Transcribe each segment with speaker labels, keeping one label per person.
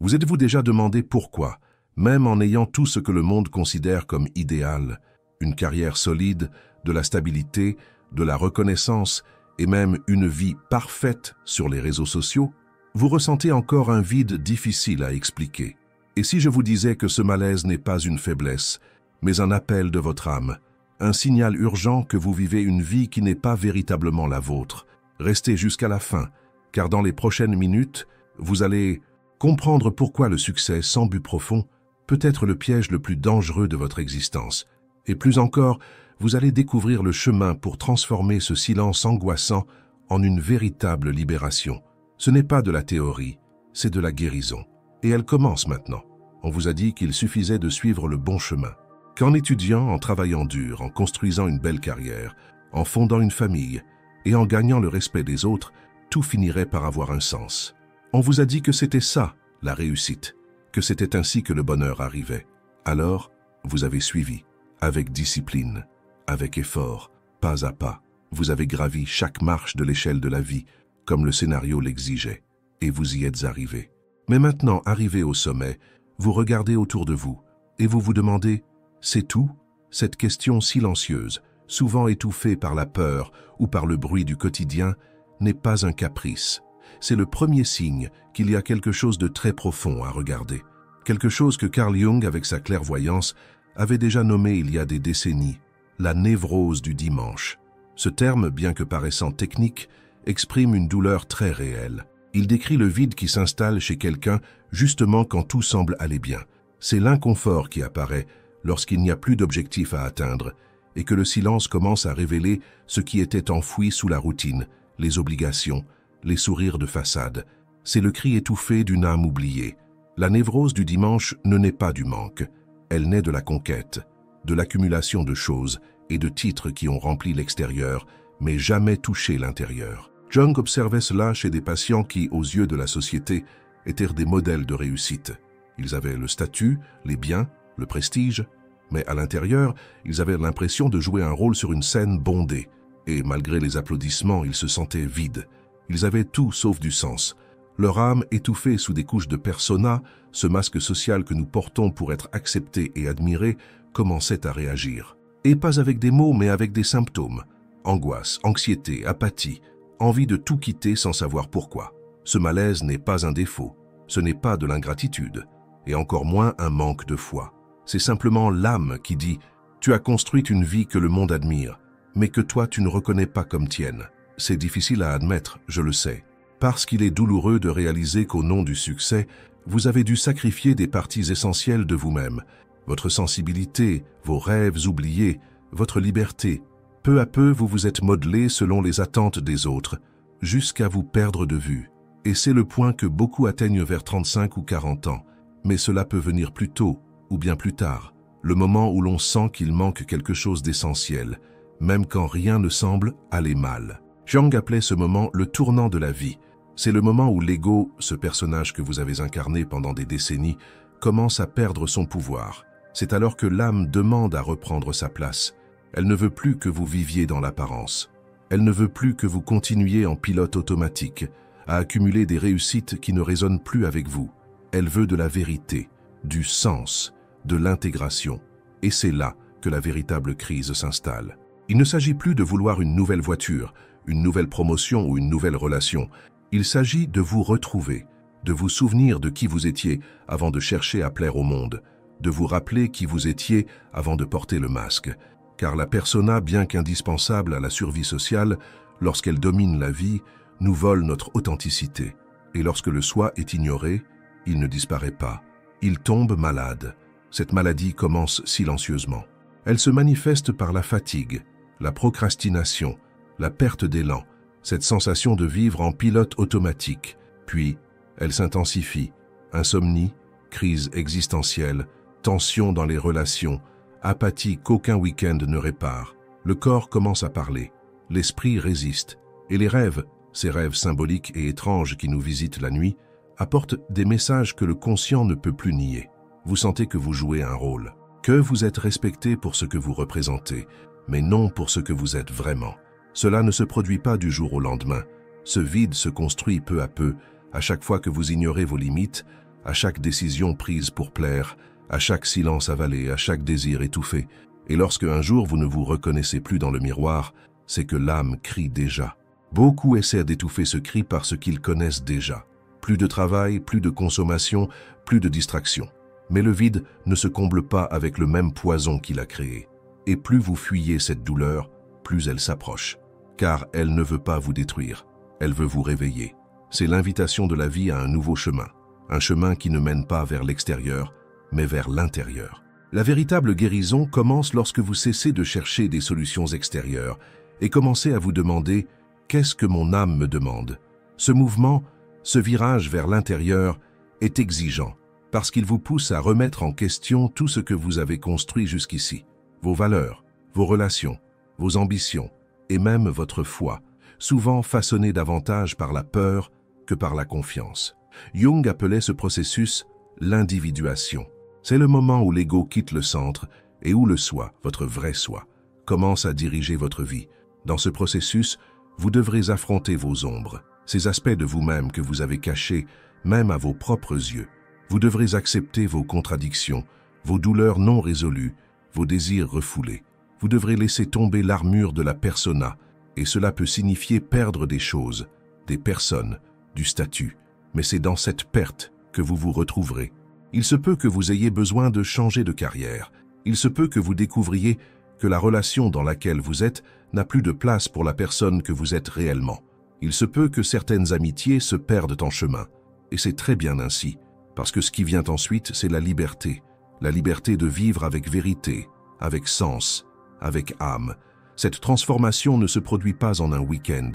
Speaker 1: Vous êtes-vous déjà demandé pourquoi, même en ayant tout ce que le monde considère comme idéal, une carrière solide, de la stabilité, de la reconnaissance et même une vie parfaite sur les réseaux sociaux, vous ressentez encore un vide difficile à expliquer? Et si je vous disais que ce malaise n'est pas une faiblesse, mais un appel de votre âme, un signal urgent que vous vivez une vie qui n'est pas véritablement la vôtre? Restez jusqu'à la fin, car dans les prochaines minutes, vous allez comprendre pourquoi le succès sans but profond peut être le piège le plus dangereux de votre existence. Et plus encore, vous allez découvrir le chemin pour transformer ce silence angoissant en une véritable libération. Ce n'est pas de la théorie, c'est de la guérison. Et elle commence maintenant. On vous a dit qu'il suffisait de suivre le bon chemin. Qu'en étudiant, en travaillant dur, en construisant une belle carrière, en fondant une famille et en gagnant le respect des autres, tout finirait par avoir un sens. On vous a dit que c'était ça, la réussite, que c'était ainsi que le bonheur arrivait. Alors, vous avez suivi, avec discipline, avec effort, pas à pas. Vous avez gravi chaque marche de l'échelle de la vie, comme le scénario l'exigeait, et vous y êtes arrivé. Mais maintenant, arrivé au sommet, vous regardez autour de vous, et vous vous demandez, c'est tout? Cette question silencieuse, souvent étouffée par la peur ou par le bruit du quotidien, n'est pas un caprice. C'est le premier signe qu'il y a quelque chose de très profond à regarder. Quelque chose que Carl Jung, avec sa clairvoyance, avait déjà nommé il y a des décennies, la névrose du dimanche. Ce terme, bien que paraissant technique, exprime une douleur très réelle. Il décrit le vide qui s'installe chez quelqu'un justement quand tout semble aller bien. C'est l'inconfort qui apparaît lorsqu'il n'y a plus d'objectif à atteindre et que le silence commence à révéler ce qui était enfoui sous la routine, les obligations, les sourires de façade. C'est le cri étouffé d'une âme oubliée. La névrose du dimanche ne naît pas du manque. Elle naît de la conquête, de l'accumulation de choses et de titres qui ont rempli l'extérieur, mais jamais touché l'intérieur. Jung observait cela chez des patients qui, aux yeux de la société, étaient des modèles de réussite. Ils avaient le statut, les biens, le prestige, mais à l'intérieur, ils avaient l'impression de jouer un rôle sur une scène bondée. Et malgré les applaudissements, ils se sentaient vides. Ils avaient tout sauf du sens. Leur âme, étouffée sous des couches de persona, ce masque social que nous portons pour être acceptés et admirés, commençait à réagir. Et pas avec des mots, mais avec des symptômes. Angoisse, anxiété, apathie, envie de tout quitter sans savoir pourquoi. Ce malaise n'est pas un défaut, ce n'est pas de l'ingratitude, et encore moins un manque de foi. C'est simplement l'âme qui dit « Tu as construit une vie que le monde admire, mais que toi tu ne reconnais pas comme tienne. » C'est difficile à admettre, je le sais, parce qu'il est douloureux de réaliser qu'au nom du succès, vous avez dû sacrifier des parties essentielles de vous-même, votre sensibilité, vos rêves oubliés, votre liberté. Peu à peu, vous vous êtes modelé selon les attentes des autres, jusqu'à vous perdre de vue. Et c'est le point que beaucoup atteignent vers 35 ou 40 ans. Mais cela peut venir plus tôt ou bien plus tard, le moment où l'on sent qu'il manque quelque chose d'essentiel, même quand rien ne semble aller mal. Jung appelait ce moment le tournant de la vie. C'est le moment où l'ego, ce personnage que vous avez incarné pendant des décennies, commence à perdre son pouvoir. C'est alors que l'âme demande à reprendre sa place. Elle ne veut plus que vous viviez dans l'apparence. Elle ne veut plus que vous continuiez en pilote automatique, à accumuler des réussites qui ne résonnent plus avec vous. Elle veut de la vérité, du sens, de l'intégration. Et c'est là que la véritable crise s'installe. Il ne s'agit plus de vouloir une nouvelle voiture, une nouvelle promotion ou une nouvelle relation. Il s'agit de vous retrouver, de vous souvenir de qui vous étiez avant de chercher à plaire au monde, de vous rappeler qui vous étiez avant de porter le masque. Car la persona, bien qu'indispensable à la survie sociale, lorsqu'elle domine la vie, nous vole notre authenticité. Et lorsque le soi est ignoré, il ne disparaît pas. Il tombe malade. Cette maladie commence silencieusement. Elle se manifeste par la fatigue, la procrastination, la perte d'élan, cette sensation de vivre en pilote automatique. Puis, elle s'intensifie. Insomnie, crise existentielle, tension dans les relations, apathie qu'aucun week-end ne répare. Le corps commence à parler, l'esprit résiste, et les rêves, ces rêves symboliques et étranges qui nous visitent la nuit, apportent des messages que le conscient ne peut plus nier. Vous sentez que vous jouez un rôle, que vous êtes respecté pour ce que vous représentez, mais non pour ce que vous êtes vraiment. Cela ne se produit pas du jour au lendemain. Ce vide se construit peu à peu, à chaque fois que vous ignorez vos limites, à chaque décision prise pour plaire, à chaque silence avalé, à chaque désir étouffé. Et lorsque un jour vous ne vous reconnaissez plus dans le miroir, c'est que l'âme crie déjà. Beaucoup essaient d'étouffer ce cri parce qu'ils connaissent déjà. Plus de travail, plus de consommation, plus de distraction. Mais le vide ne se comble pas avec le même poison qu'il a créé. Et plus vous fuyez cette douleur, plus elle s'approche. Car elle ne veut pas vous détruire, elle veut vous réveiller. C'est l'invitation de la vie à un nouveau chemin. Un chemin qui ne mène pas vers l'extérieur, mais vers l'intérieur. La véritable guérison commence lorsque vous cessez de chercher des solutions extérieures et commencez à vous demander « Qu'est-ce que mon âme me demande ?» Ce mouvement, ce virage vers l'intérieur est exigeant parce qu'il vous pousse à remettre en question tout ce que vous avez construit jusqu'ici. Vos valeurs, vos relations, vos ambitions et même votre foi, souvent façonnées davantage par la peur que par la confiance. Jung appelait ce processus l'individuation. C'est le moment où l'ego quitte le centre et où le soi, votre vrai soi, commence à diriger votre vie. Dans ce processus, vous devrez affronter vos ombres, ces aspects de vous-même que vous avez cachés, même à vos propres yeux. Vous devrez accepter vos contradictions, vos douleurs non résolues, vos désirs refoulés. Vous devrez laisser tomber l'armure de la persona, et cela peut signifier perdre des choses, des personnes, du statut. Mais c'est dans cette perte que vous vous retrouverez. Il se peut que vous ayez besoin de changer de carrière. Il se peut que vous découvriez que la relation dans laquelle vous êtes n'a plus de place pour la personne que vous êtes réellement. Il se peut que certaines amitiés se perdent en chemin. Et c'est très bien ainsi, parce que ce qui vient ensuite, c'est la liberté de vivre avec vérité, avec sens, avec âme. Cette transformation ne se produit pas en un week-end.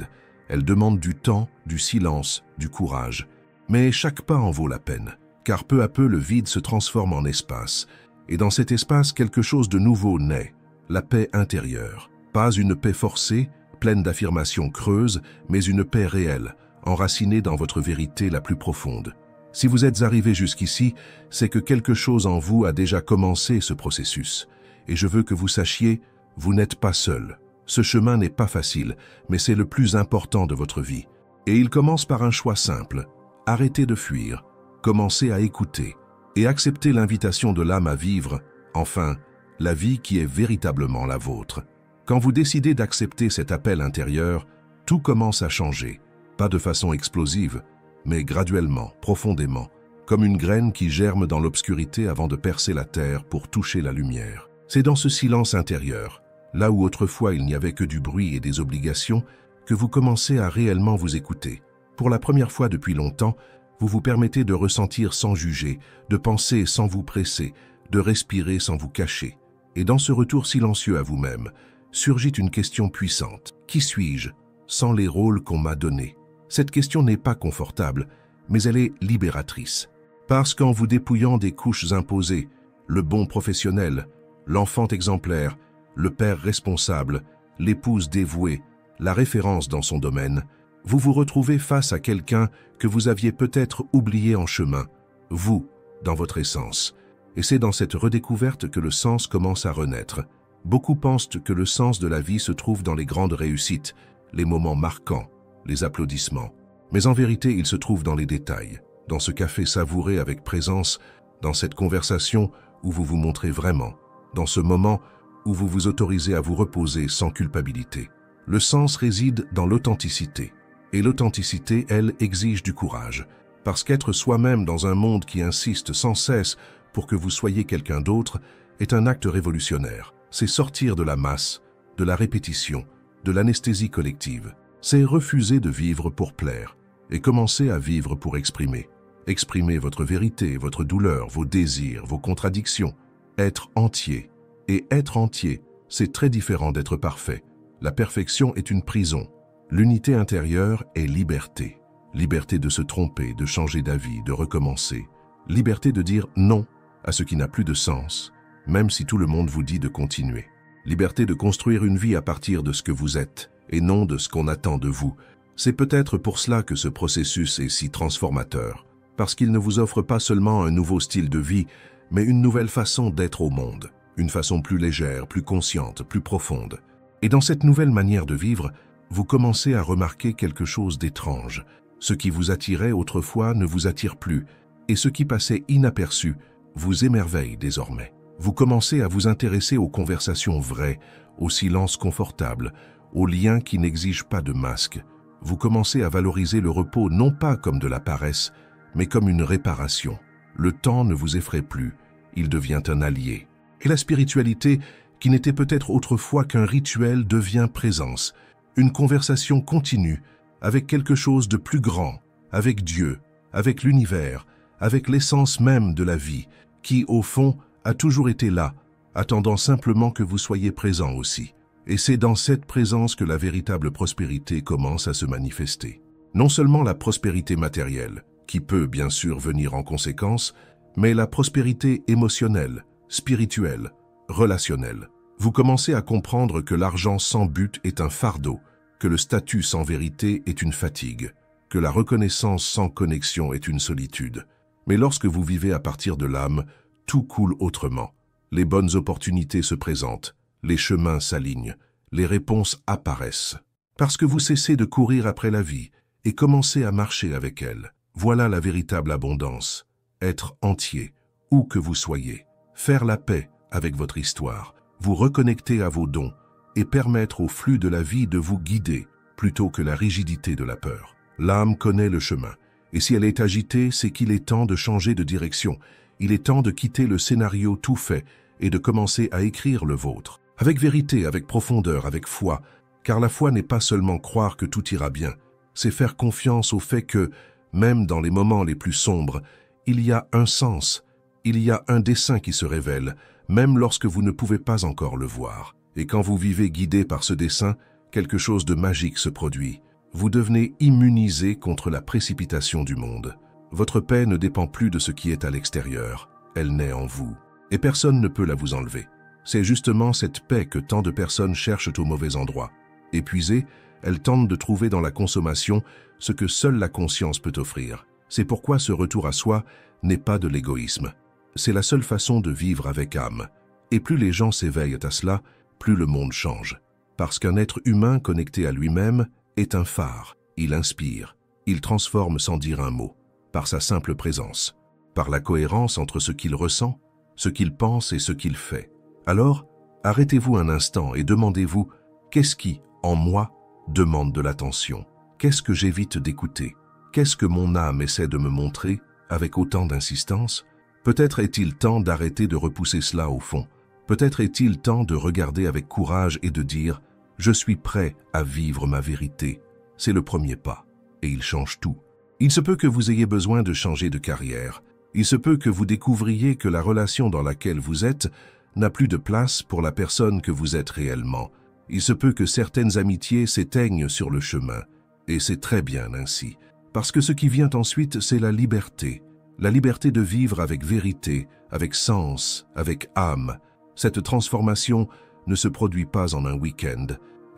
Speaker 1: Elle demande du temps, du silence, du courage. Mais chaque pas en vaut la peine, car peu à peu le vide se transforme en espace. Et dans cet espace, quelque chose de nouveau naît, la paix intérieure. Pas une paix forcée, pleine d'affirmations creuses, mais une paix réelle, enracinée dans votre vérité la plus profonde. Si vous êtes arrivé jusqu'ici, c'est que quelque chose en vous a déjà commencé ce processus. Et je veux que vous sachiez, vous n'êtes pas seul. Ce chemin n'est pas facile, mais c'est le plus important de votre vie. Et il commence par un choix simple. Arrêtez de fuir, commencez à écouter et accepter l'invitation de l'âme à vivre, enfin, la vie qui est véritablement la vôtre. Quand vous décidez d'accepter cet appel intérieur, tout commence à changer, pas de façon explosive, mais graduellement, profondément, comme une graine qui germe dans l'obscurité avant de percer la terre pour toucher la lumière. C'est dans ce silence intérieur, là où autrefois il n'y avait que du bruit et des obligations, que vous commencez à réellement vous écouter. Pour la première fois depuis longtemps, vous vous permettez de ressentir sans juger, de penser sans vous presser, de respirer sans vous cacher. Et dans ce retour silencieux à vous-même, surgit une question puissante. Qui suis-je sans les rôles qu'on m'a donnés? Cette question n'est pas confortable, mais elle est libératrice. Parce qu'en vous dépouillant des couches imposées, le bon professionnel, l'enfant exemplaire, le père responsable, l'épouse dévouée, la référence dans son domaine, vous vous retrouvez face à quelqu'un que vous aviez peut-être oublié en chemin, vous, dans votre essence. Et c'est dans cette redécouverte que le sens commence à renaître. Beaucoup pensent que le sens de la vie se trouve dans les grandes réussites, les moments marquants, les applaudissements. Mais en vérité, il se trouve dans les détails, dans ce café savouré avec présence, dans cette conversation où vous vous montrez vraiment, dans ce moment où vous vous autorisez à vous reposer sans culpabilité. Le sens réside dans l'authenticité. Et l'authenticité, elle, exige du courage. Parce qu'être soi-même dans un monde qui insiste sans cesse pour que vous soyez quelqu'un d'autre est un acte révolutionnaire. C'est sortir de la masse, de la répétition, de l'anesthésie collective. C'est refuser de vivre pour plaire et commencer à vivre pour exprimer. Exprimer votre vérité, votre douleur, vos désirs, vos contradictions. Être entier. Et être entier, c'est très différent d'être parfait. La perfection est une prison. L'unité intérieure est liberté. Liberté de se tromper, de changer d'avis, de recommencer. Liberté de dire non à ce qui n'a plus de sens, même si tout le monde vous dit de continuer. Liberté de construire une vie à partir de ce que vous êtes, et non de ce qu'on attend de vous. C'est peut-être pour cela que ce processus est si transformateur, parce qu'il ne vous offre pas seulement un nouveau style de vie, mais une nouvelle façon d'être au monde, une façon plus légère, plus consciente, plus profonde. Et dans cette nouvelle manière de vivre, vous commencez à remarquer quelque chose d'étrange. Ce qui vous attirait autrefois ne vous attire plus, et ce qui passait inaperçu vous émerveille désormais. Vous commencez à vous intéresser aux conversations vraies, au silence confortable, aux liens qui n'exigent pas de masque. Vous commencez à valoriser le repos non pas comme de la paresse, mais comme une réparation. Le temps ne vous effraie plus, il devient un allié. Et la spiritualité, qui n'était peut-être autrefois qu'un rituel, devient présence, une conversation continue, avec quelque chose de plus grand, avec Dieu, avec l'univers, avec l'essence même de la vie, qui, au fond, a toujours été là, attendant simplement que vous soyez présent aussi. Et c'est dans cette présence que la véritable prospérité commence à se manifester. Non seulement la prospérité matérielle, qui peut bien sûr venir en conséquence, mais la prospérité émotionnelle, spirituelle, relationnelle. Vous commencez à comprendre que l'argent sans but est un fardeau, que le statut sans vérité est une fatigue, que la reconnaissance sans connexion est une solitude. Mais lorsque vous vivez à partir de l'âme, tout coule autrement. Les bonnes opportunités se présentent, les chemins s'alignent, les réponses apparaissent. Parce que vous cessez de courir après la vie et commencez à marcher avec elle. Voilà la véritable abondance. Être entier, où que vous soyez. Faire la paix avec votre histoire. Vous reconnecter à vos dons et permettre au flux de la vie de vous guider plutôt que la rigidité de la peur. L'âme connaît le chemin. Et si elle est agitée, c'est qu'il est temps de changer de direction. Il est temps de quitter le scénario tout fait et de commencer à écrire le vôtre. Avec vérité, avec profondeur, avec foi. Car la foi n'est pas seulement croire que tout ira bien. C'est faire confiance au fait que, même dans les moments les plus sombres, il y a un sens, il y a un dessein qui se révèle, même lorsque vous ne pouvez pas encore le voir. Et quand vous vivez guidé par ce dessein, quelque chose de magique se produit. Vous devenez immunisé contre la précipitation du monde. Votre paix ne dépend plus de ce qui est à l'extérieur, elle naît en vous. Et personne ne peut la vous enlever. C'est justement cette paix que tant de personnes cherchent au mauvais endroit. Épuisées, elles tentent de trouver dans la consommation ce que seule la conscience peut offrir. C'est pourquoi ce retour à soi n'est pas de l'égoïsme. C'est la seule façon de vivre avec âme. Et plus les gens s'éveillent à cela, plus le monde change. Parce qu'un être humain connecté à lui-même est un phare. Il inspire, il transforme sans dire un mot, par sa simple présence, par la cohérence entre ce qu'il ressent, ce qu'il pense et ce qu'il fait. Alors, arrêtez-vous un instant et demandez-vous, qu'est-ce qui, en moi, demande de l'attention? Qu'est-ce que j'évite d'écouter? Qu'est-ce que mon âme essaie de me montrer avec autant d'insistance? Peut-être est-il temps d'arrêter de repousser cela au fond. Peut-être est-il temps de regarder avec courage et de dire « Je suis prêt à vivre ma vérité ». C'est le premier pas, et il change tout. Il se peut que vous ayez besoin de changer de carrière. Il se peut que vous découvriez que la relation dans laquelle vous êtes n'a plus de place pour la personne que vous êtes réellement. Il se peut que certaines amitiés s'éteignent sur le chemin, et c'est très bien ainsi. Parce que ce qui vient ensuite, c'est la liberté de vivre avec vérité, avec sens, avec âme. Cette transformation ne se produit pas en un week-end.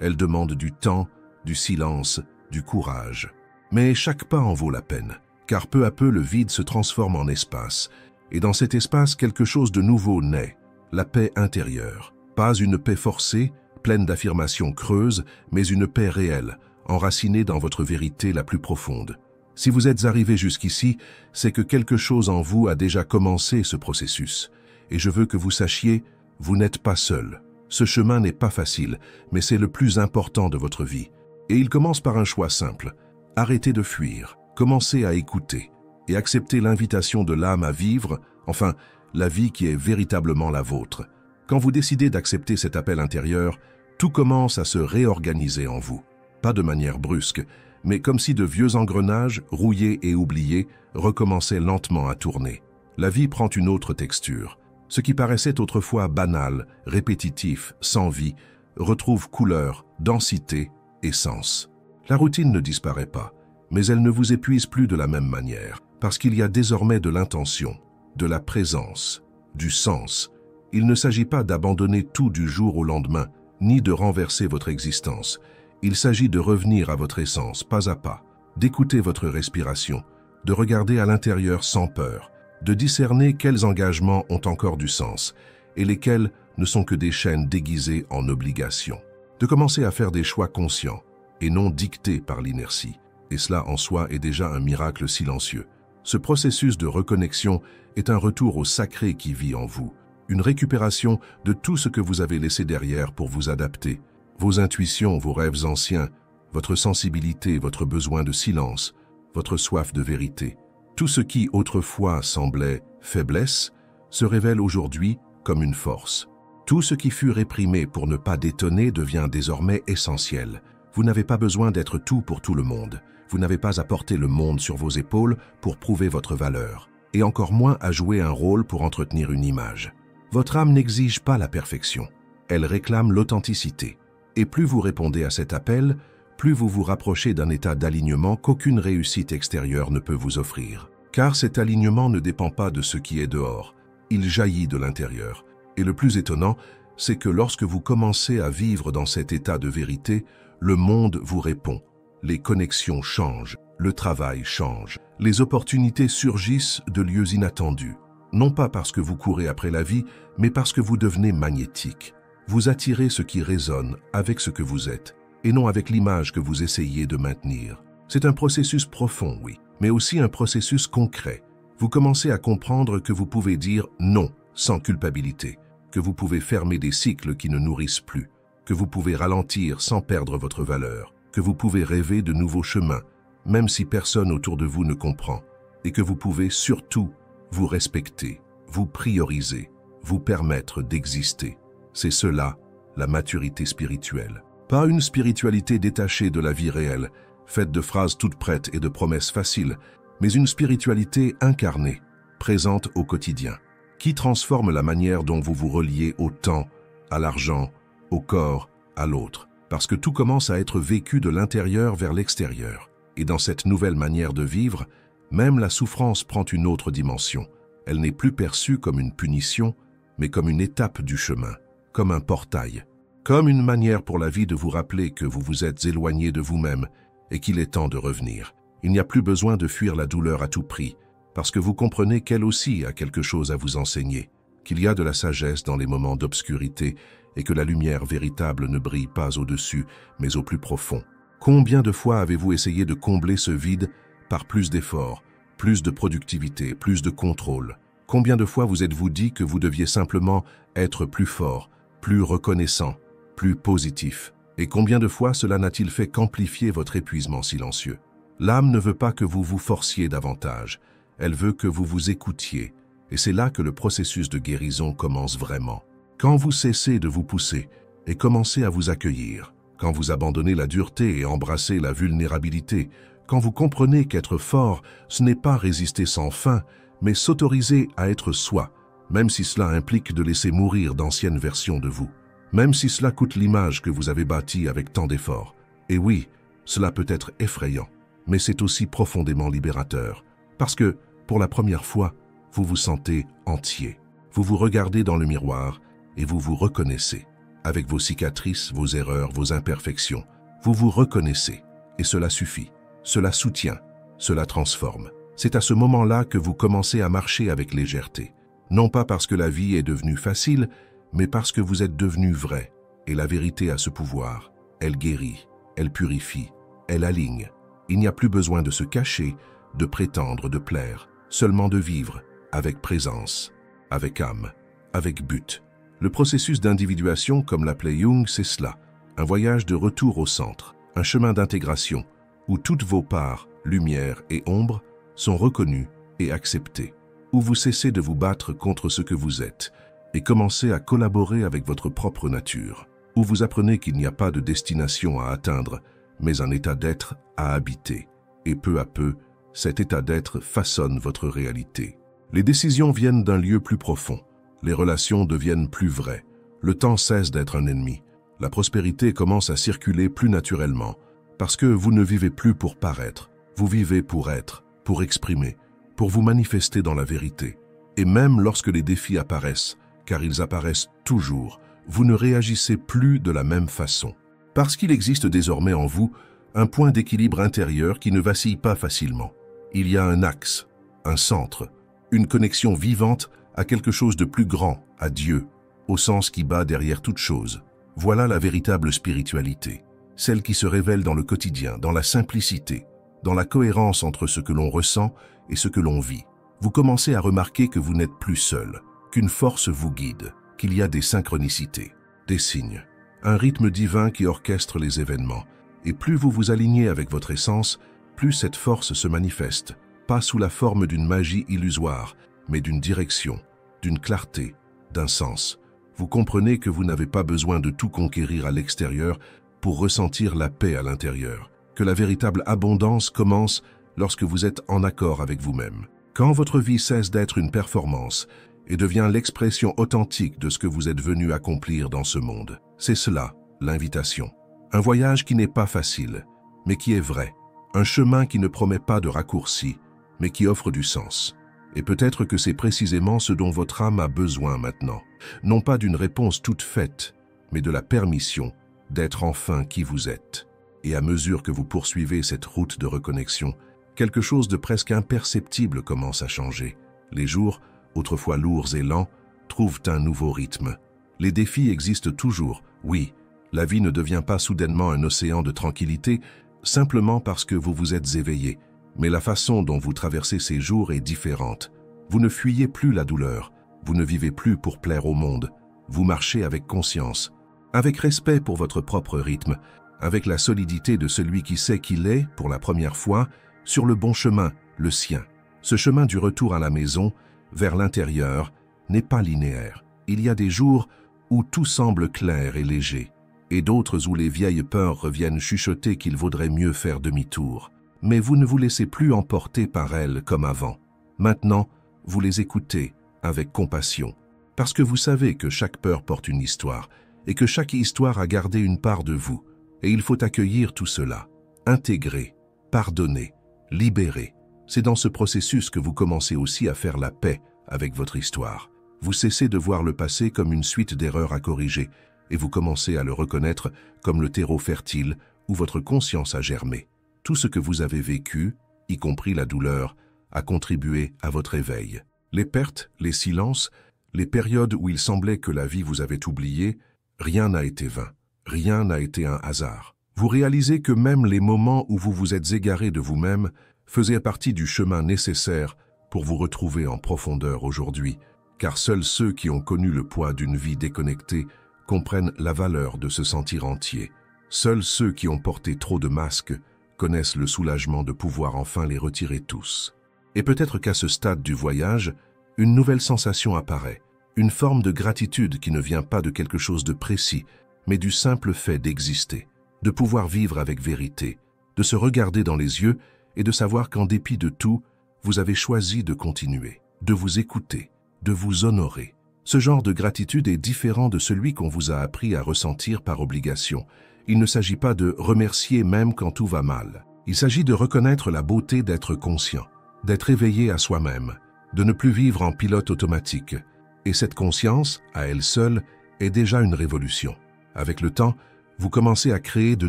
Speaker 1: Elle demande du temps, du silence, du courage. Mais chaque pas en vaut la peine, car peu à peu le vide se transforme en espace. Et dans cet espace, quelque chose de nouveau naît, la paix intérieure. Pas une paix forcée, pleine d'affirmations creuses, mais une paix réelle, enracinée dans votre vérité la plus profonde. Si vous êtes arrivé jusqu'ici, c'est que quelque chose en vous a déjà commencé ce processus. Et je veux que vous sachiez, vous n'êtes pas seul. Ce chemin n'est pas facile, mais c'est le plus important de votre vie. Et il commence par un choix simple. Arrêtez de fuir, commencez à écouter et acceptez l'invitation de l'âme à vivre, enfin, la vie qui est véritablement la vôtre. Quand vous décidez d'accepter cet appel intérieur, tout commence à se réorganiser en vous. Pas de manière brusque, mais comme si de vieux engrenages, rouillés et oubliés, recommençaient lentement à tourner. La vie prend une autre texture. Ce qui paraissait autrefois banal, répétitif, sans vie, retrouve couleur, densité et sens. La routine ne disparaît pas, mais elle ne vous épuise plus de la même manière, parce qu'il y a désormais de l'intention, de la présence, du sens. Il ne s'agit pas d'abandonner tout du jour au lendemain, ni de renverser votre existence. Il s'agit de revenir à votre essence, pas à pas, d'écouter votre respiration, de regarder à l'intérieur sans peur, de discerner quels engagements ont encore du sens et lesquels ne sont que des chaînes déguisées en obligations. De commencer à faire des choix conscients et non dictés par l'inertie. Et cela en soi est déjà un miracle silencieux. Ce processus de reconnexion est un retour au sacré qui vit en vous, une récupération de tout ce que vous avez laissé derrière pour vous adapter, vos intuitions, vos rêves anciens, votre sensibilité, votre besoin de silence, votre soif de vérité. Tout ce qui autrefois semblait faiblesse se révèle aujourd'hui comme une force. Tout ce qui fut réprimé pour ne pas détonner devient désormais essentiel. Vous n'avez pas besoin d'être tout pour tout le monde. Vous n'avez pas à porter le monde sur vos épaules pour prouver votre valeur, et encore moins à jouer un rôle pour entretenir une image. Votre âme n'exige pas la perfection. Elle réclame l'authenticité. Et plus vous répondez à cet appel, plus vous vous rapprochez d'un état d'alignement qu'aucune réussite extérieure ne peut vous offrir. Car cet alignement ne dépend pas de ce qui est dehors, il jaillit de l'intérieur. Et le plus étonnant, c'est que lorsque vous commencez à vivre dans cet état de vérité, le monde vous répond. Les connexions changent, le travail change. Les opportunités surgissent de lieux inattendus. Non pas parce que vous courez après la vie, mais parce que vous devenez magnétique. Vous attirez ce qui résonne avec ce que vous êtes, et non avec l'image que vous essayez de maintenir. C'est un processus profond, oui, mais aussi un processus concret. Vous commencez à comprendre que vous pouvez dire non sans culpabilité, que vous pouvez fermer des cycles qui ne nourrissent plus, que vous pouvez ralentir sans perdre votre valeur, que vous pouvez rêver de nouveaux chemins, même si personne autour de vous ne comprend, et que vous pouvez surtout vous respecter, vous prioriser, vous permettre d'exister. C'est cela, la maturité spirituelle. Pas une spiritualité détachée de la vie réelle, faite de phrases toutes prêtes et de promesses faciles, mais une spiritualité incarnée, présente au quotidien, qui transforme la manière dont vous vous reliez au temps, à l'argent, au corps, à l'autre. Parce que tout commence à être vécu de l'intérieur vers l'extérieur. Et dans cette nouvelle manière de vivre, même la souffrance prend une autre dimension. Elle n'est plus perçue comme une punition, mais comme une étape du chemin, comme un portail, comme une manière pour la vie de vous rappeler que vous vous êtes éloigné de vous-même et qu'il est temps de revenir. Il n'y a plus besoin de fuir la douleur à tout prix, parce que vous comprenez qu'elle aussi a quelque chose à vous enseigner, qu'il y a de la sagesse dans les moments d'obscurité et que la lumière véritable ne brille pas au-dessus, mais au plus profond. Combien de fois avez-vous essayé de combler ce vide par plus d'efforts, plus de productivité, plus de contrôle? Combien de fois vous êtes-vous dit que vous deviez simplement être plus fort, plus reconnaissant, plus positif? Et combien de fois cela n'a-t-il fait qu'amplifier votre épuisement silencieux? L'âme ne veut pas que vous vous forciez davantage, elle veut que vous vous écoutiez, et c'est là que le processus de guérison commence vraiment. Quand vous cessez de vous pousser et commencez à vous accueillir, quand vous abandonnez la dureté et embrassez la vulnérabilité, quand vous comprenez qu'être fort, ce n'est pas résister sans fin, mais s'autoriser à être soi, même si cela implique de laisser mourir d'anciennes versions de vous, même si cela coûte l'image que vous avez bâtie avec tant d'efforts. Et oui, cela peut être effrayant, mais c'est aussi profondément libérateur, parce que, pour la première fois, vous vous sentez entier. Vous vous regardez dans le miroir et vous vous reconnaissez. Avec vos cicatrices, vos erreurs, vos imperfections, vous vous reconnaissez. Et cela suffit, cela soutient, cela transforme. C'est à ce moment-là que vous commencez à marcher avec légèreté. Non pas parce que la vie est devenue facile, mais parce que vous êtes devenu vrai. Et la vérité a ce pouvoir. Elle guérit, elle purifie, elle aligne. Il n'y a plus besoin de se cacher, de prétendre, de plaire, seulement de vivre, avec présence, avec âme, avec but. Le processus d'individuation, comme l'appelait Jung, c'est cela, un voyage de retour au centre, un chemin d'intégration, où toutes vos parts, lumière et ombre, sont reconnues et acceptées, où vous cessez de vous battre contre ce que vous êtes et commencez à collaborer avec votre propre nature, où vous apprenez qu'il n'y a pas de destination à atteindre, mais un état d'être à habiter. Et peu à peu, cet état d'être façonne votre réalité. Les décisions viennent d'un lieu plus profond. Les relations deviennent plus vraies. Le temps cesse d'être un ennemi. La prospérité commence à circuler plus naturellement, parce que vous ne vivez plus pour paraître. Vous vivez pour être, pour exprimer, pour vous manifester dans la vérité. Et même lorsque les défis apparaissent, car ils apparaissent toujours, vous ne réagissez plus de la même façon. Parce qu'il existe désormais en vous un point d'équilibre intérieur qui ne vacille pas facilement. Il y a un axe, un centre, une connexion vivante à quelque chose de plus grand, à Dieu, au sens qui bat derrière toute chose. Voilà la véritable spiritualité, celle qui se révèle dans le quotidien, dans la simplicité, dans la cohérence entre ce que l'on ressent et ce que l'on vit. Vous commencez à remarquer que vous n'êtes plus seul, qu'une force vous guide, qu'il y a des synchronicités, des signes, un rythme divin qui orchestre les événements. Et plus vous vous alignez avec votre essence, plus cette force se manifeste, pas sous la forme d'une magie illusoire, mais d'une direction, d'une clarté, d'un sens. Vous comprenez que vous n'avez pas besoin de tout conquérir à l'extérieur pour ressentir la paix à l'intérieur, que la véritable abondance commence lorsque vous êtes en accord avec vous-même. Quand votre vie cesse d'être une performance et devient l'expression authentique de ce que vous êtes venu accomplir dans ce monde. C'est cela, l'invitation. Un voyage qui n'est pas facile, mais qui est vrai. Un chemin qui ne promet pas de raccourci, mais qui offre du sens. Et peut-être que c'est précisément ce dont votre âme a besoin maintenant. Non pas d'une réponse toute faite, mais de la permission d'être enfin qui vous êtes. Et à mesure que vous poursuivez cette route de reconnexion, quelque chose de presque imperceptible commence à changer. Les jours, autrefois lourds et lents, trouvent un nouveau rythme. Les défis existent toujours, oui. La vie ne devient pas soudainement un océan de tranquillité, simplement parce que vous vous êtes éveillé. Mais la façon dont vous traversez ces jours est différente. Vous ne fuyez plus la douleur, vous ne vivez plus pour plaire au monde. Vous marchez avec conscience, avec respect pour votre propre rythme, avec la solidité de celui qui sait qu'il est, pour la première fois, sur le bon chemin, le sien. Ce chemin du retour à la maison, vers l'intérieur, n'est pas linéaire. Il y a des jours où tout semble clair et léger, et d'autres où les vieilles peurs reviennent chuchoter qu'il vaudrait mieux faire demi-tour. Mais vous ne vous laissez plus emporter par elles comme avant. Maintenant, vous les écoutez avec compassion, parce que vous savez que chaque peur porte une histoire, et que chaque histoire a gardé une part de vous. Et il faut accueillir tout cela, intégrer, pardonner, libérer. C'est dans ce processus que vous commencez aussi à faire la paix avec votre histoire. Vous cessez de voir le passé comme une suite d'erreurs à corriger, et vous commencez à le reconnaître comme le terreau fertile où votre conscience a germé. Tout ce que vous avez vécu, y compris la douleur, a contribué à votre éveil. Les pertes, les silences, les périodes où il semblait que la vie vous avait oublié, rien n'a été vain, rien n'a été un hasard. Vous réalisez que même les moments où vous vous êtes égaré de vous-même faisaient partie du chemin nécessaire pour vous retrouver en profondeur aujourd'hui, car seuls ceux qui ont connu le poids d'une vie déconnectée comprennent la valeur de se sentir entier. Seuls ceux qui ont porté trop de masques connaissent le soulagement de pouvoir enfin les retirer tous. Et peut-être qu'à ce stade du voyage, une nouvelle sensation apparaît, une forme de gratitude qui ne vient pas de quelque chose de précis, mais du simple fait d'exister, de pouvoir vivre avec vérité, de se regarder dans les yeux et de savoir qu'en dépit de tout, vous avez choisi de continuer, de vous écouter, de vous honorer. Ce genre de gratitude est différent de celui qu'on vous a appris à ressentir par obligation. Il ne s'agit pas de remercier même quand tout va mal. Il s'agit de reconnaître la beauté d'être conscient, d'être éveillé à soi-même, de ne plus vivre en pilote automatique. Et cette conscience, à elle seule, est déjà une révolution. Avec le temps, vous commencez à créer de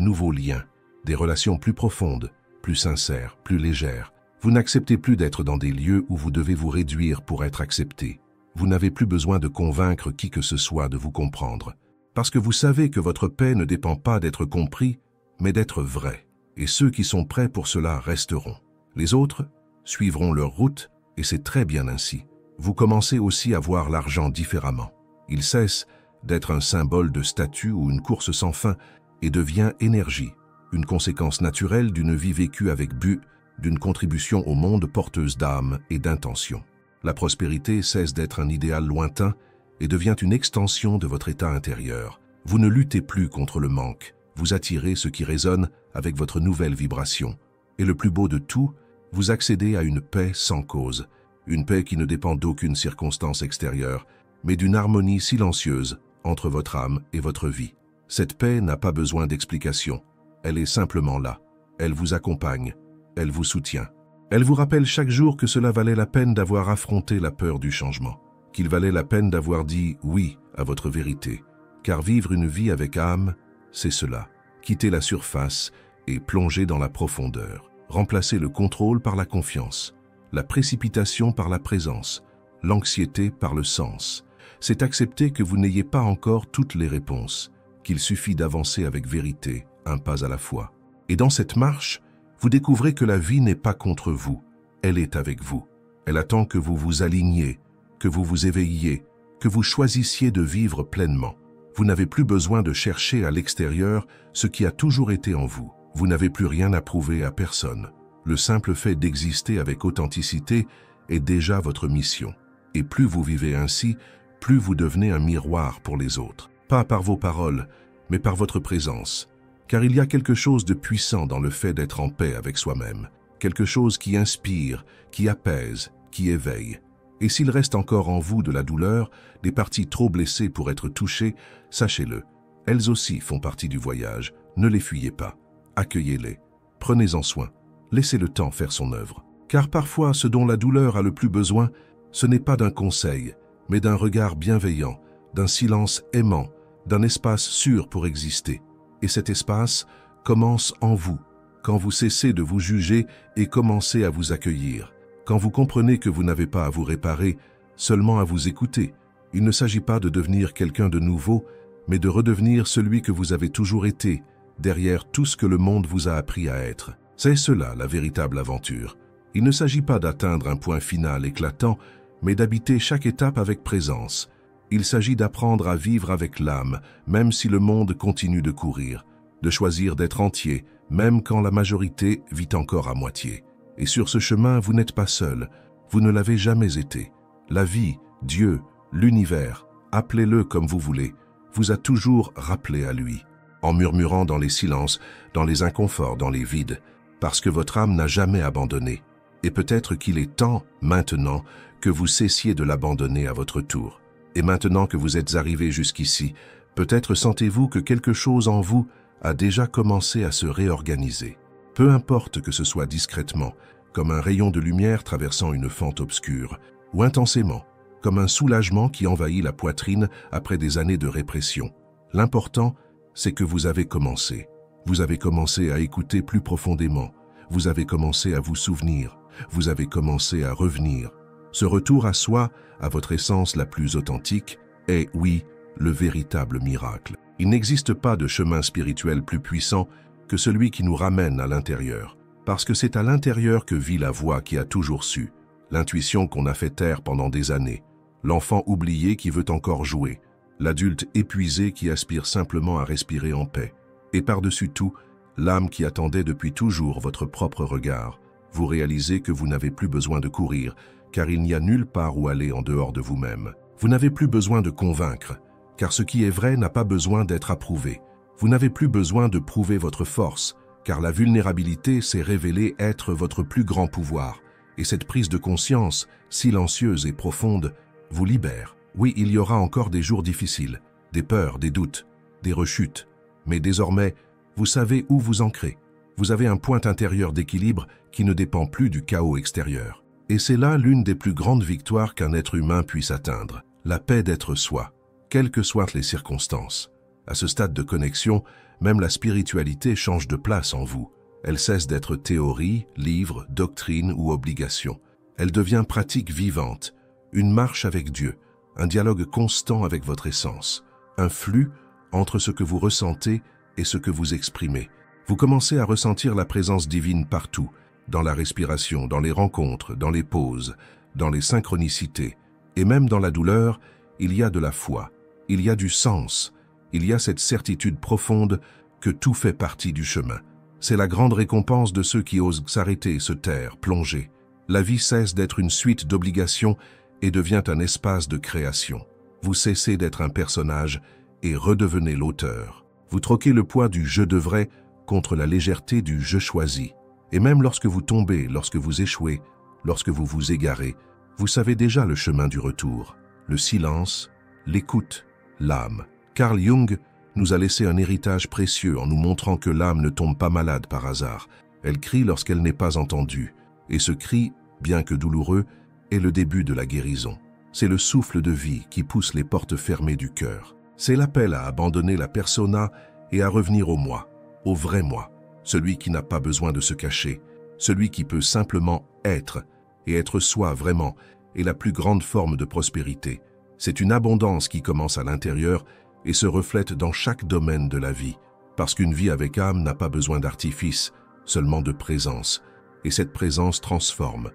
Speaker 1: nouveaux liens, des relations plus profondes, plus sincères, plus légères. Vous n'acceptez plus d'être dans des lieux où vous devez vous réduire pour être accepté. Vous n'avez plus besoin de convaincre qui que ce soit de vous comprendre, parce que vous savez que votre paix ne dépend pas d'être compris, mais d'être vrai. Et ceux qui sont prêts pour cela resteront. Les autres suivront leur route, et c'est très bien ainsi. Vous commencez aussi à voir l'argent différemment. Il cesse d'être un symbole de statut ou une course sans fin et devient énergie, une conséquence naturelle d'une vie vécue avec but, d'une contribution au monde porteuse d'âme et d'intention. La prospérité cesse d'être un idéal lointain et devient une extension de votre état intérieur. Vous ne luttez plus contre le manque, vous attirez ce qui résonne avec votre nouvelle vibration. Et le plus beau de tout, vous accédez à une paix sans cause, une paix qui ne dépend d'aucune circonstance extérieure, mais d'une harmonie silencieuse entre votre âme et votre vie. Cette paix n'a pas besoin d'explication, elle est simplement là, elle vous accompagne, elle vous soutient. Elle vous rappelle chaque jour que cela valait la peine d'avoir affronté la peur du changement, qu'il valait la peine d'avoir dit oui à votre vérité, car vivre une vie avec âme, c'est cela, quitter la surface et plonger dans la profondeur, remplacer le contrôle par la confiance, la précipitation par la présence, l'anxiété par le sens. C'est accepter que vous n'ayez pas encore toutes les réponses, qu'il suffit d'avancer avec vérité, un pas à la fois. Et dans cette marche, vous découvrez que la vie n'est pas contre vous, elle est avec vous. Elle attend que vous vous aligniez, que vous vous éveilliez, que vous choisissiez de vivre pleinement. Vous n'avez plus besoin de chercher à l'extérieur ce qui a toujours été en vous. Vous n'avez plus rien à prouver à personne. Le simple fait d'exister avec authenticité est déjà votre mission. Et plus vous vivez ainsi, plus vous devenez un miroir pour les autres. Pas par vos paroles, mais par votre présence. Car il y a quelque chose de puissant dans le fait d'être en paix avec soi-même. Quelque chose qui inspire, qui apaise, qui éveille. Et s'il reste encore en vous de la douleur, des parties trop blessées pour être touchées, sachez-le, elles aussi font partie du voyage. Ne les fuyez pas. Accueillez-les. Prenez-en soin. Laissez le temps faire son œuvre. Car parfois, ce dont la douleur a le plus besoin, ce n'est pas d'un conseil, mais d'un regard bienveillant, d'un silence aimant, d'un espace sûr pour exister. Et cet espace commence en vous, quand vous cessez de vous juger et commencez à vous accueillir. Quand vous comprenez que vous n'avez pas à vous réparer, seulement à vous écouter. Il ne s'agit pas de devenir quelqu'un de nouveau, mais de redevenir celui que vous avez toujours été, derrière tout ce que le monde vous a appris à être. C'est cela la véritable aventure. Il ne s'agit pas d'atteindre un point final éclatant, mais d'habiter chaque étape avec présence. Il s'agit d'apprendre à vivre avec l'âme, même si le monde continue de courir, de choisir d'être entier, même quand la majorité vit encore à moitié. Et sur ce chemin, vous n'êtes pas seul, vous ne l'avez jamais été. La vie, Dieu, l'univers, appelez-le comme vous voulez, vous a toujours rappelé à lui, en murmurant dans les silences, dans les inconforts, dans les vides, parce que votre âme n'a jamais abandonné. Et peut-être qu'il est temps, maintenant, que vous cessiez de l'abandonner à votre tour. Et maintenant que vous êtes arrivé jusqu'ici, peut-être sentez-vous que quelque chose en vous a déjà commencé à se réorganiser. Peu importe que ce soit discrètement, comme un rayon de lumière traversant une fente obscure, ou intensément, comme un soulagement qui envahit la poitrine après des années de répression. L'important, c'est que vous avez commencé. Vous avez commencé à écouter plus profondément. Vous avez commencé à vous souvenir. Vous avez commencé à revenir. Ce retour à soi, à votre essence la plus authentique, est, oui, le véritable miracle. Il n'existe pas de chemin spirituel plus puissant que celui qui nous ramène à l'intérieur. Parce que c'est à l'intérieur que vit la voix qui a toujours su, l'intuition qu'on a fait taire pendant des années, l'enfant oublié qui veut encore jouer, l'adulte épuisé qui aspire simplement à respirer en paix. Et par-dessus tout, l'âme qui attendait depuis toujours votre propre regard. Vous réalisez que vous n'avez plus besoin de courir, car il n'y a nulle part où aller en dehors de vous-même. Vous n'avez plus besoin de convaincre, car ce qui est vrai n'a pas besoin d'être approuvé. Vous n'avez plus besoin de prouver votre force, car la vulnérabilité s'est révélée être votre plus grand pouvoir. Et cette prise de conscience, silencieuse et profonde, vous libère. Oui, il y aura encore des jours difficiles, des peurs, des doutes, des rechutes. Mais désormais, vous savez où vous ancrer. Vous avez un point intérieur d'équilibre qui ne dépend plus du chaos extérieur. Et c'est là l'une des plus grandes victoires qu'un être humain puisse atteindre, la paix d'être soi, quelles que soient les circonstances. À ce stade de connexion, même la spiritualité change de place en vous. Elle cesse d'être théorie, livre, doctrine ou obligation. Elle devient pratique vivante, une marche avec Dieu, un dialogue constant avec votre essence, un flux entre ce que vous ressentez et ce que vous exprimez. Vous commencez à ressentir la présence divine partout, dans la respiration, dans les rencontres, dans les pauses, dans les synchronicités. Et même dans la douleur, il y a de la foi, il y a du sens, il y a cette certitude profonde que tout fait partie du chemin. C'est la grande récompense de ceux qui osent s'arrêter, se taire, plonger. La vie cesse d'être une suite d'obligations et devient un espace de création. Vous cessez d'être un personnage et redevenez l'auteur. Vous troquez le poids du « je devrais » contre la légèreté du « je choisis ». Et même lorsque vous tombez, lorsque vous échouez, lorsque vous vous égarez, vous savez déjà le chemin du retour, le silence, l'écoute, l'âme. Carl Jung nous a laissé un héritage précieux en nous montrant que l'âme ne tombe pas malade par hasard. Elle crie lorsqu'elle n'est pas entendue. Et ce cri, bien que douloureux, est le début de la guérison. C'est le souffle de vie qui pousse les portes fermées du cœur. C'est l'appel à abandonner la persona et à revenir au moi, au vrai moi, celui qui n'a pas besoin de se cacher, celui qui peut simplement être, et être soi vraiment, est la plus grande forme de prospérité. C'est une abondance qui commence à l'intérieur et se reflète dans chaque domaine de la vie, parce qu'une vie avec âme n'a pas besoin d'artifice, seulement de présence, et cette présence transforme.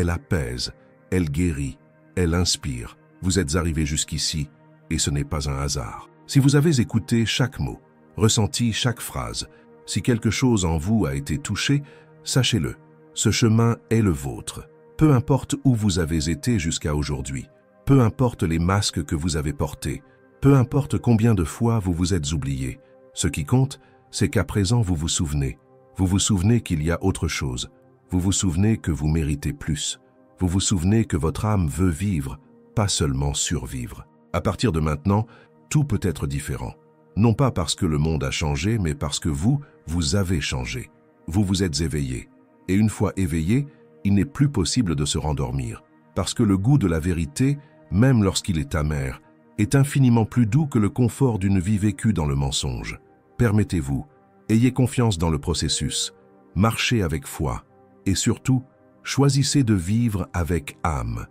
Speaker 1: elle apaise, elle guérit, elle inspire. Vous êtes arrivé jusqu'ici, et ce n'est pas un hasard. Si vous avez écouté chaque mot, ressenti chaque phrase, si quelque chose en vous a été touché, sachez-le, ce chemin est le vôtre. Peu importe où vous avez été jusqu'à aujourd'hui, peu importe les masques que vous avez portés, peu importe combien de fois vous vous êtes oublié, ce qui compte, c'est qu'à présent vous vous souvenez. Vous vous souvenez qu'il y a autre chose. Vous vous souvenez que vous méritez plus. Vous vous souvenez que votre âme veut vivre, pas seulement survivre. À partir de maintenant, tout peut être différent. Non pas parce que le monde a changé, mais parce que vous avez changé. Vous vous êtes éveillé. Et une fois éveillé, il n'est plus possible de se rendormir. Parce que le goût de la vérité, même lorsqu'il est amer, est infiniment plus doux que le confort d'une vie vécue dans le mensonge. Permettez-vous, ayez confiance dans le processus, marchez avec foi et surtout, choisissez de vivre avec âme.